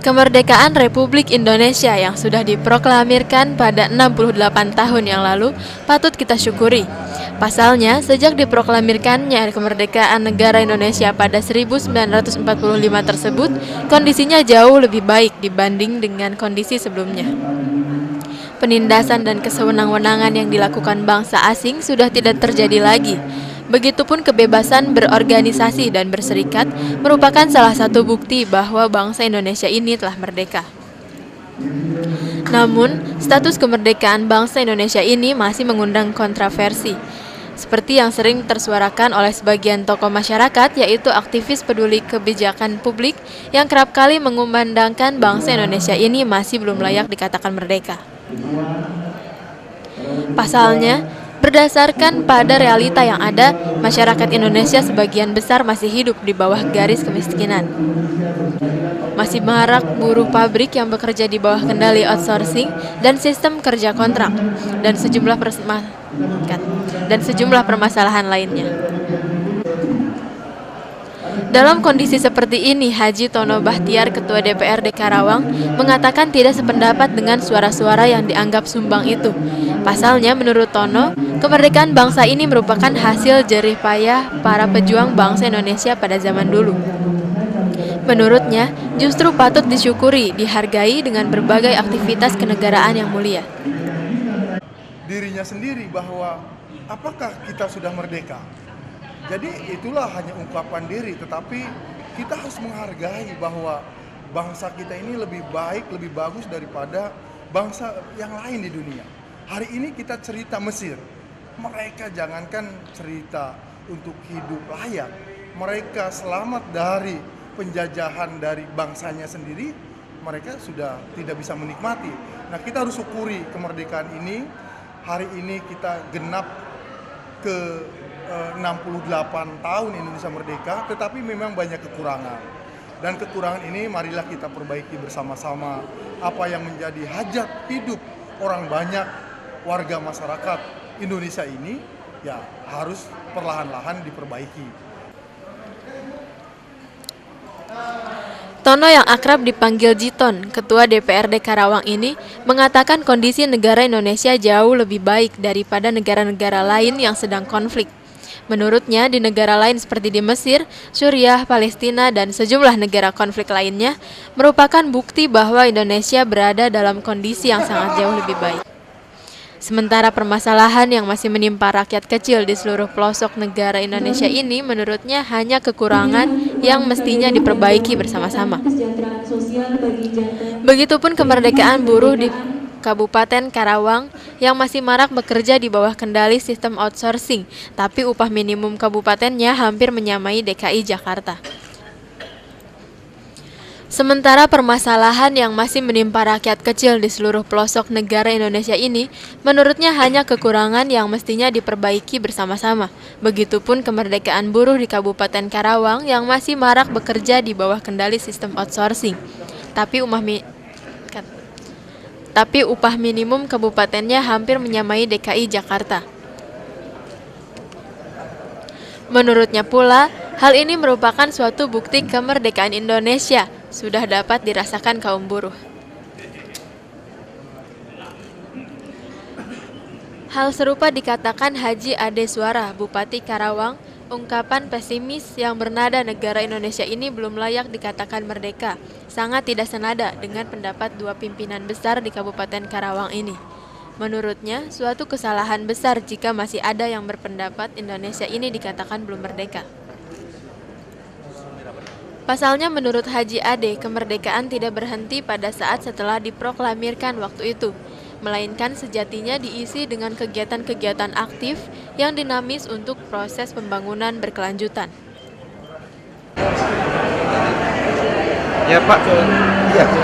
Kemerdekaan Republik Indonesia yang sudah diproklamirkan pada 68 tahun yang lalu patut kita syukuri. Pasalnya, sejak diproklamirkannya kemerdekaan negara Indonesia pada 1945 tersebut, kondisinya jauh lebih baik dibanding dengan kondisi sebelumnya. Penindasan dan kesewenang-wenangan yang dilakukan bangsa asing sudah tidak terjadi lagi. Begitupun kebebasan berorganisasi dan berserikat merupakan salah satu bukti bahwa bangsa Indonesia ini telah merdeka. Namun, status kemerdekaan bangsa Indonesia ini masih mengundang kontroversi, seperti yang sering tersuarakan oleh sebagian tokoh masyarakat, yaitu aktivis peduli kebijakan publik yang kerap kali mengumandangkan bangsa Indonesia ini masih belum layak dikatakan merdeka. Pasalnya, berdasarkan pada realita yang ada, masyarakat Indonesia sebagian besar masih hidup di bawah garis kemiskinan. Masih marak buruh pabrik yang bekerja di bawah kendali outsourcing dan sistem kerja kontrak, dan sejumlah permasalahan lainnya. Dalam kondisi seperti ini, Haji Tono Bachtiar, Ketua DPRD Karawang, mengatakan tidak sependapat dengan suara-suara yang dianggap sumbang itu. Pasalnya, menurut Tono, kemerdekaan bangsa ini merupakan hasil jerih payah para pejuang bangsa Indonesia pada zaman dulu. Menurutnya, justru patut disyukuri, dihargai dengan berbagai aktivitas kenegaraan yang mulia. Dirinya sendiri bahwa apakah kita sudah merdeka? Jadi itulah hanya ungkapan diri, tetapi kita harus menghargai bahwa bangsa kita ini lebih baik, lebih bagus daripada bangsa yang lain di dunia. Hari ini kita cerita Mesir, mereka jangankan cerita untuk hidup layak, mereka selamat dari penjajahan dari bangsanya sendiri, mereka sudah tidak bisa menikmati. Nah, kita harus syukuri kemerdekaan ini. Hari ini kita genap ke 68 tahun Indonesia merdeka, tetapi memang banyak kekurangan. Dan kekurangan ini marilah kita perbaiki bersama-sama. Apa yang menjadi hajat hidup orang banyak warga masyarakat Indonesia ini ya harus perlahan-lahan diperbaiki. Tono yang akrab dipanggil Jiton, Ketua DPRD Karawang ini, mengatakan kondisi negara Indonesia jauh lebih baik daripada negara-negara lain yang sedang konflik. Menurutnya, di negara lain seperti di Mesir, Suriah, Palestina, dan sejumlah negara konflik lainnya merupakan bukti bahwa Indonesia berada dalam kondisi yang sangat jauh lebih baik. Sementara permasalahan yang masih menimpa rakyat kecil di seluruh pelosok negara Indonesia ini menurutnya hanya kekurangan yang mestinya diperbaiki bersama-sama. Begitupun kemerdekaan buruh di Kabupaten Karawang yang masih marak bekerja di bawah kendali sistem outsourcing, tapi upah minimum kabupatennya hampir menyamai DKI Jakarta. Sementara permasalahan yang masih menimpa rakyat kecil di seluruh pelosok negara Indonesia ini, menurutnya hanya kekurangan yang mestinya diperbaiki bersama-sama. Begitupun kemerdekaan buruh di Kabupaten Karawang yang masih marak bekerja di bawah kendali sistem outsourcing, tapi upah minimum kabupatennya hampir menyamai DKI Jakarta. Menurutnya pula, hal ini merupakan suatu bukti kemerdekaan Indonesia sudah dapat dirasakan kaum buruh. Hal serupa dikatakan Haji Ade Suara, Bupati Karawang. Ungkapan pesimis yang bernada negara Indonesia ini belum layak dikatakan merdeka, sangat tidak senada dengan pendapat dua pimpinan besar di Kabupaten Karawang ini. Menurutnya, suatu kesalahan besar jika masih ada yang berpendapat Indonesia ini dikatakan belum merdeka. Pasalnya menurut Haji Ade, kemerdekaan tidak berhenti pada saat setelah diproklamirkan waktu itu, melainkan sejatinya diisi dengan kegiatan-kegiatan aktif yang dinamis untuk proses pembangunan berkelanjutan. Ya Pak,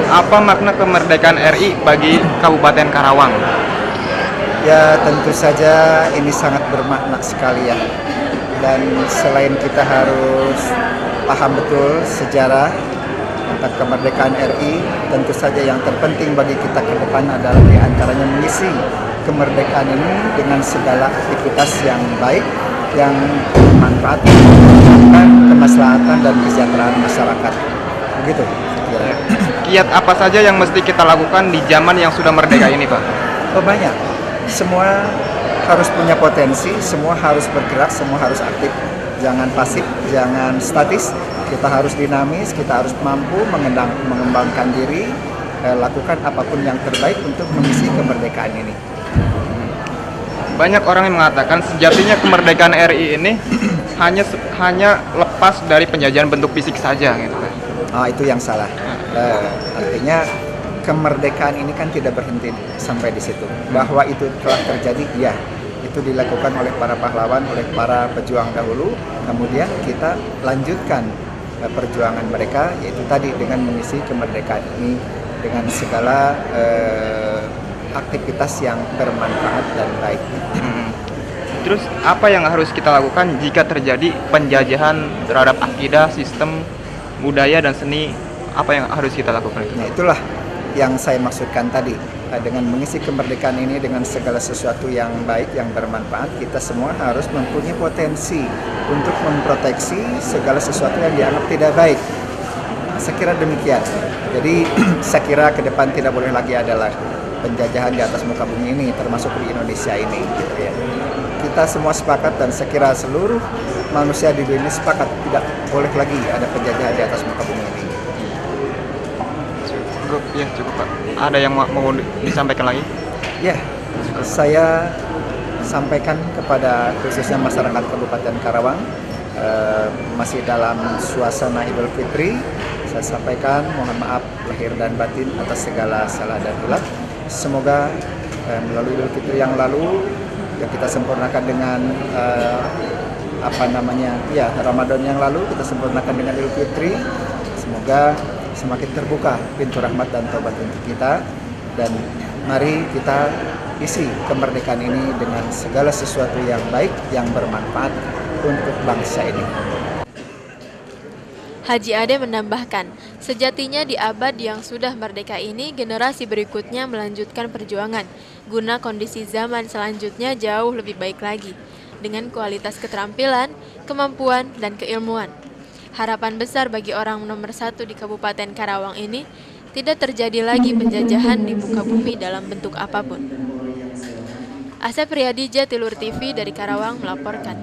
apa makna kemerdekaan RI bagi Kabupaten Karawang? Ya tentu saja ini sangat bermakna sekali ya. Dan selain kita harus paham betul sejarah tentang kemerdekaan RI, tentu saja yang terpenting bagi kita ke depan adalah diantaranya mengisi kemerdekaan ini dengan segala aktivitas yang baik, yang bermanfaat untuk kemaslahatan dan kesejahteraan masyarakat. Begitu. Ya. Kiat apa saja yang mesti kita lakukan di zaman yang sudah merdeka ini, Pak? Oh, banyak. Semua harus punya potensi, semua harus bergerak, semua harus aktif. Jangan pasif, jangan statis. Kita harus dinamis, kita harus mampu mengembangkan diri, lakukan apapun yang terbaik untuk mengisi kemerdekaan ini. Banyak orang yang mengatakan sejatinya kemerdekaan RI ini hanya lepas dari penjajahan bentuk fisik saja, gitu kan? Itu yang salah. Artinya kemerdekaan ini kan tidak berhenti sampai di situ. Bahwa itu telah terjadi, ya, itu dilakukan oleh para pahlawan, oleh para pejuang dahulu. Kemudian kita lanjutkan perjuangan mereka, yaitu tadi dengan mengisi kemerdekaan ini dengan segala aktivitas yang bermanfaat dan baik. Terus apa yang harus kita lakukan jika terjadi penjajahan terhadap akidah, sistem, budaya dan seni? Apa yang harus kita lakukan itu? Nah, itulah yang saya maksudkan tadi. Dengan mengisi kemerdekaan ini dengan segala sesuatu yang baik, yang bermanfaat, kita semua harus mempunyai potensi untuk memproteksi segala sesuatu yang dianggap tidak baik. Saya kira demikian. Jadi saya kira ke depan tidak boleh lagi adalah penjajahan di atas muka bumi ini, termasuk di Indonesia ini, gitu ya. Kita semua sepakat dan saya kira seluruh manusia di dunia sepakat tidak boleh lagi ada penjajahan di atas muka bumi ini. Cukup Pak. Ada yang mau disampaikan lagi? Ya, saya sampaikan kepada khususnya masyarakat Kabupaten Karawang, masih dalam suasana Idul Fitri. Saya sampaikan mohon maaf lahir dan batin atas segala salah dan hilaf. Semoga melalui Idul Fitri yang lalu yang kita sempurnakan dengan Ramadan yang lalu kita sempurnakan dengan Idul Fitri. Semoga semakin terbuka pintu rahmat dan taubat untuk kita, dan mari kita isi kemerdekaan ini dengan segala sesuatu yang baik, yang bermanfaat untuk bangsa ini. Haji Ade menambahkan, sejatinya di abad yang sudah merdeka ini, generasi berikutnya melanjutkan perjuangan, guna kondisi zaman selanjutnya jauh lebih baik lagi, dengan kualitas keterampilan, kemampuan, dan keilmuan. Harapan besar bagi orang nomor 1 di Kabupaten Karawang ini, tidak terjadi lagi penjajahan di muka bumi dalam bentuk apapun. Asep Riyadi, Jatilur TV dari Karawang melaporkan.